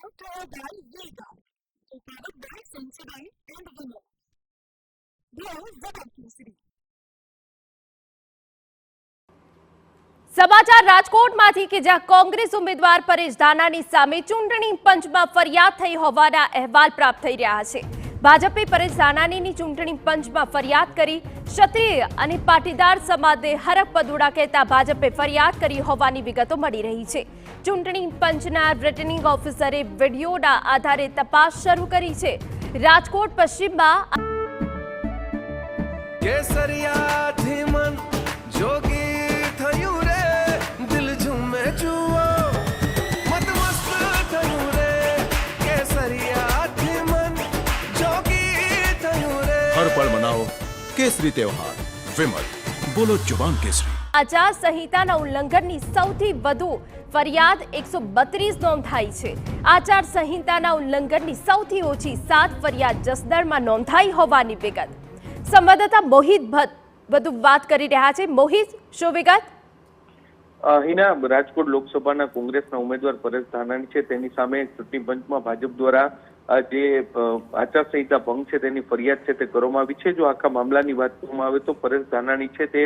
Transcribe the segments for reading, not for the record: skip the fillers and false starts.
Multi-organ Vega, a product by Sensodyne and Winner. Dear Zebra સમાચાર રાજકોટમાંથી કે જ્યાં કોંગ્રેસ ઉમેદવાર પરેશ ધાનાની સામે ચૂંટણી પંચમાં ફરિયાદ થઈ હોવાના અહેવાલ પ્રાપ્ત થઈ રહ્યા છે. ભાજપે પરેશ ધાનાણીની ચૂંટણી પંચમાં ફરિયાદ કરી. ક્ષત્રિય અને પાટીદાર સમાજને હરખ-પદુડા કહેતા ભાજપે ફરિયાદ કરી હોવાની વિગતો મળી રહી છે. ચૂંટણી પંચના રિટર્નિંગ ઓફિસરે વિડીયોના આધારે તપાસ શરૂ કરી છે. રાજકોટ પશ્ચિમમાં કેસરિયાથી મન જોગી થયું રે, દિલ ઝૂમે જુઓ મતમસ્ત થયું રે, કેસરિયાથી મન જોગી થયું રે. હર પળ મનાવો કેસરી તહેવાર. વિમલ, બોલો જુબાન કેસરી. આચાર સંહિતાના ઉલ્લંઘનની સૌથી વધુ ફરિયાદ 132 નોંધાઈ છે. આચાર સંહિતાના ઉલ્લંઘનની સૌથી ઓછી 7 ફરિયાદ જસદણમાં નોંધાઈ હોવાની વિગત સંવાદદાતા મોહિત ભટ્ટ વધુ વાત કરી રહ્યા છે. મોહિત, શું વિગત? હિના, રાજકોટ લોકસભાના કોંગ્રેસના ઉમેદવાર પરેશ ધાનાણી છે, તેની સામે ચૂંટણી પંચમાં ભાજપ દ્વારા જે આચારસંહિતા ભંગ છે તેની ફરિયાદ છે તે કરવામાં આવી છે. જો આખા મામલાની વાત કરવામાં આવે તો પરેશ ધાનાણી છે તે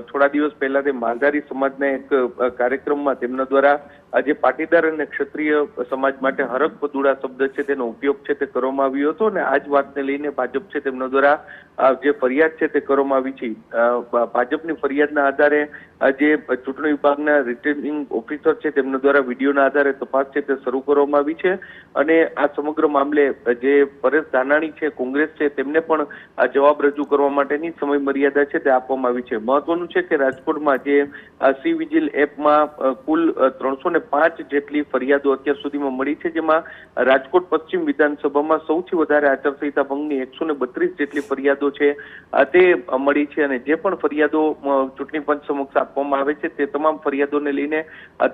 થોડા દિવસ પહેલા તે માલધારી સમાજના એક કાર્યક્રમમાં તેમના દ્વારા જે પાટીદાર અને ક્ષત્રિય સમાજ માટે હરખ-પદુડા શબ્દ છે તેનો ઉપયોગ છે તે કરવામાં આવ્યો હતો અને આ જ વાતને લઈને ભાજપ છે તેમના દ્વારા જે ફરિયાદ છે તે કરવામાં આવી છે. ભાજપની ફરિયાદના આધારે જે ચૂંટણી વિભાગના રિટર્નિંગ ઓફિસર છે તેમના દ્વારા વિડીયોના આધારે તપાસ છે તે શરૂ કરવામાં આવી છે અને આ સમગ્ર મામલે જે પરેશ ધાનાણી છે, કોંગ્રેસ છે, તેમને પણ જવાબ રજૂ કરવા માટેની સમય મર્યાદા છે તે આપવામાં આવી છે. મહત્વનું છે કે રાજકોટમાં જે સી વિજિલ એપમાં કુલ 305 જેટલી ફરિયાદો અત્યાર સુધીમાં મળી છે, જેમાં રાજકોટ પશ્ચિમ વિધાનસભામાં સૌથી વધારે આચારસંહિતા ભંગની 132 જેટલી ફરિયાદો છે તે મળી છે અને જે પણ ફરિયાદો ચૂંટણી પંચ સમક્ષ આપવામાં આવે છે તે તમામ ફરિયાદોને લઈને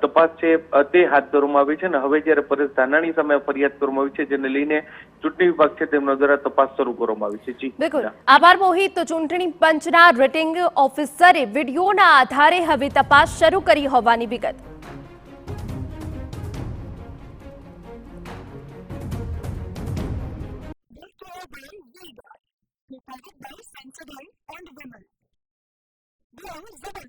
તપાસ છે તે હાથ ધરવામાં આવી છે અને હવે જ્યારે પરેશ ધાનાણી સામે ફરિયાદ કરવામાં આવી છે જેને લઈને ચૂંટણી વિભાગ છે તેમના દ્વારા તપાસ શરૂ કરવામાં આવી છે. જી બિલકુલ, આભાર મોહિત. તો ચૂંટણી પંચના રિટર્નિંગ ઓફિસરે વિડીયોના આધારે હવે તપાસ શરૂ કરી હોવાની વિગત. Multi-organ Vega, a product by Sensodyne and Winner. Dear Zebra